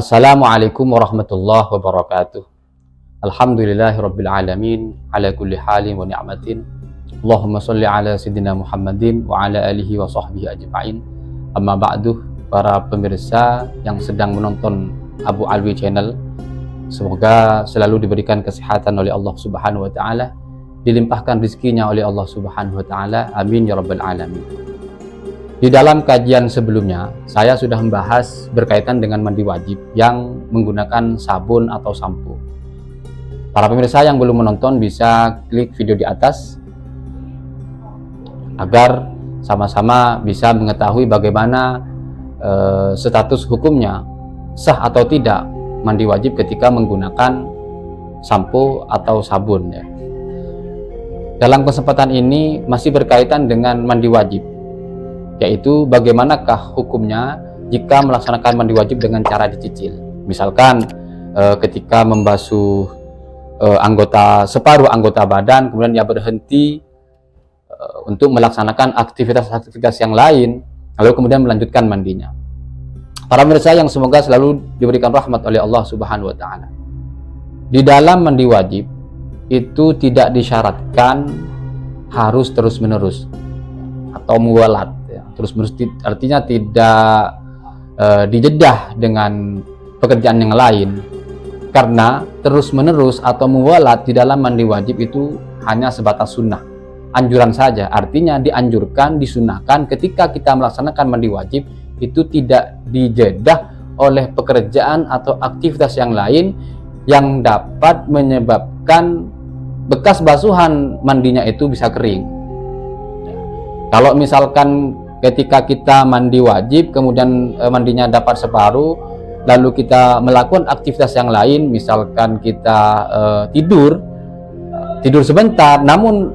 Assalamualaikum warahmatullahi wabarakatuh. Alhamdulillahirabbil alamin ala kulli halin wa ni'matin. Allahumma shalli ala sayyidina Muhammadin wa ala alihi wa sahbihi ajma'in. Amma ba'du, para pemirsa yang sedang menonton Abu Alwi Channel, semoga selalu diberikan kesehatan oleh Allah Subhanahu wa taala, dilimpahkan rezekinya oleh Allah Subhanahu wa taala. Amin ya rabbal alamin. Di dalam kajian sebelumnya, saya sudah membahas berkaitan dengan mandi wajib yang menggunakan sabun atau sampo. Para pemirsa yang belum menonton bisa klik video di atas agar sama-sama bisa mengetahui bagaimana status hukumnya, sah atau tidak mandi wajib ketika menggunakan sampo atau sabun. Ya. Dalam kesempatan ini masih berkaitan dengan mandi wajib, yaitu bagaimanakah hukumnya jika melaksanakan mandi wajib dengan cara dicicil. Misalkan ketika membasuh separuh anggota badan, kemudian dia berhenti untuk melaksanakan aktivitas-aktivitas yang lain, lalu kemudian melanjutkan mandinya. Para pemirsa yang semoga selalu diberikan rahmat oleh Allah Subhanahu wa taala. Di dalam mandi wajib itu tidak disyaratkan harus terus-menerus atau muwalat. Terus-menerus artinya tidak dijedah dengan pekerjaan yang lain, karena terus-menerus atau muwalat di dalam mandi wajib itu hanya sebatas sunnah, anjuran saja. Artinya dianjurkan, disunahkan ketika kita melaksanakan mandi wajib itu tidak dijedah oleh pekerjaan atau aktivitas yang lain yang dapat menyebabkan bekas basuhan mandinya itu bisa kering. Kalau misalkan ketika kita mandi wajib, kemudian mandinya dapat separuh, lalu kita melakukan aktivitas yang lain, misalkan kita tidur sebentar, namun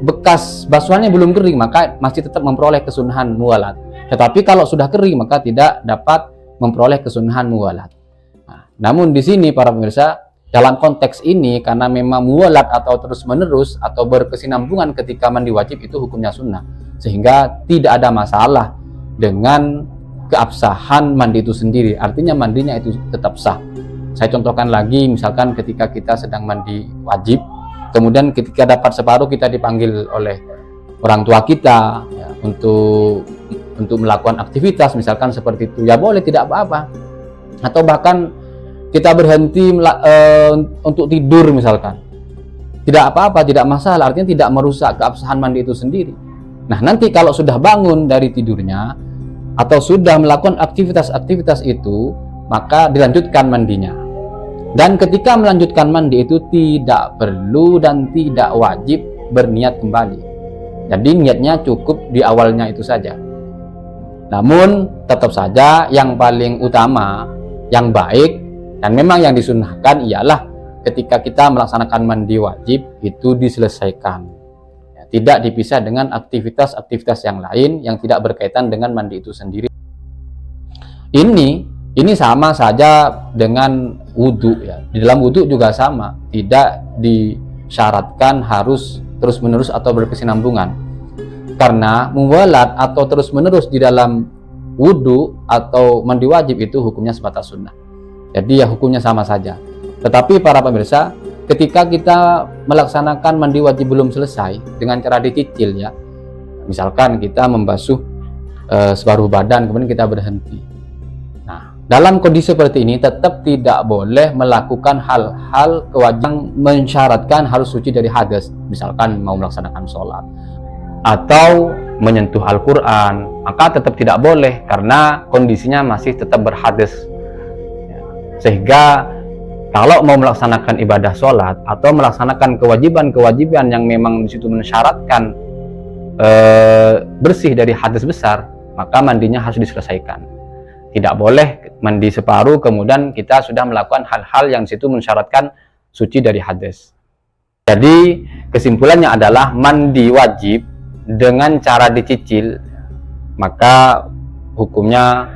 bekas basuhannya belum kering, maka masih tetap memperoleh kesunahan muwalat. Tetapi kalau sudah kering, maka tidak dapat memperoleh kesunahan muwalat. Nah, namun di sini para pemirsa, dalam konteks ini karena memang muwalat atau terus-menerus atau berkesinambungan ketika mandi wajib itu hukumnya sunnah, sehingga tidak ada masalah dengan keabsahan mandi itu sendiri. Artinya mandinya itu tetap sah. Saya contohkan lagi, misalkan ketika kita sedang mandi wajib, kemudian ketika dapat separuh kita dipanggil oleh orang tua kita ya, untuk melakukan aktivitas misalkan seperti itu, ya boleh, tidak apa-apa. Atau bahkan kita berhenti untuk tidur misalkan, tidak apa-apa, tidak masalah. Artinya tidak merusak keabsahan mandi itu sendiri. Nah, nanti kalau sudah bangun dari tidurnya atau sudah melakukan aktivitas-aktivitas itu, maka dilanjutkan mandinya. Dan ketika melanjutkan mandi itu tidak perlu dan tidak wajib berniat kembali. Jadi niatnya cukup di awalnya itu saja. Namun tetap saja yang paling utama, yang baik dan memang yang disunahkan ialah ketika kita melaksanakan mandi wajib itu diselesaikan. Tidak dipisah dengan aktivitas-aktivitas yang lain yang tidak berkaitan dengan mandi itu sendiri. Ini sama saja dengan wudhu ya. Di dalam wudhu juga sama, tidak disyaratkan harus terus-menerus atau berkesinambungan. Karena muwalat atau terus-menerus di dalam wudhu atau mandi wajib itu hukumnya sebatas sunnah. Jadi ya hukumnya sama saja. Tetapi para pemirsa, ketika kita melaksanakan mandi wajib belum selesai dengan cara dicicil ya, misalkan kita membasuh separuh badan kemudian kita berhenti. Nah, dalam kondisi seperti ini tetap tidak boleh melakukan hal-hal kewajiban mensyaratkan harus suci dari hadas, misalkan mau melaksanakan sholat atau menyentuh Al-Quran, maka tetap tidak boleh karena kondisinya masih tetap berhadas. Sehingga kalau mau melaksanakan ibadah sholat atau melaksanakan kewajiban-kewajiban yang memang di situ mensyaratkan bersih dari hadas besar, maka mandinya harus diselesaikan. Tidak boleh mandi separuh kemudian kita sudah melakukan hal-hal yang di situ mensyaratkan suci dari hadas. Jadi kesimpulannya adalah mandi wajib dengan cara dicicil, maka hukumnya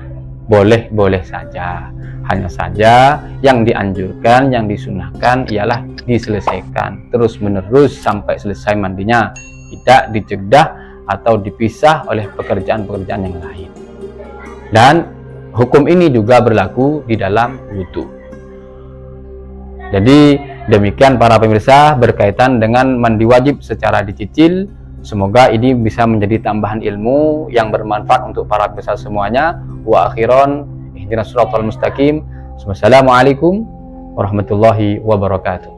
boleh-boleh saja. Hanya saja yang dianjurkan, yang disunahkan ialah diselesaikan terus-menerus sampai selesai mandinya, tidak dijedah atau dipisah oleh pekerjaan-pekerjaan yang lain. Dan hukum ini juga berlaku di dalam wudhu. Jadi demikian para pemirsa berkaitan dengan mandi wajib secara dicicil. Semoga ini bisa menjadi tambahan ilmu yang bermanfaat untuk para pemirsa semuanya. Wa akhiran ihdinas siratal mustaqim. Wassalamualaikum warahmatullahi wabarakatuh.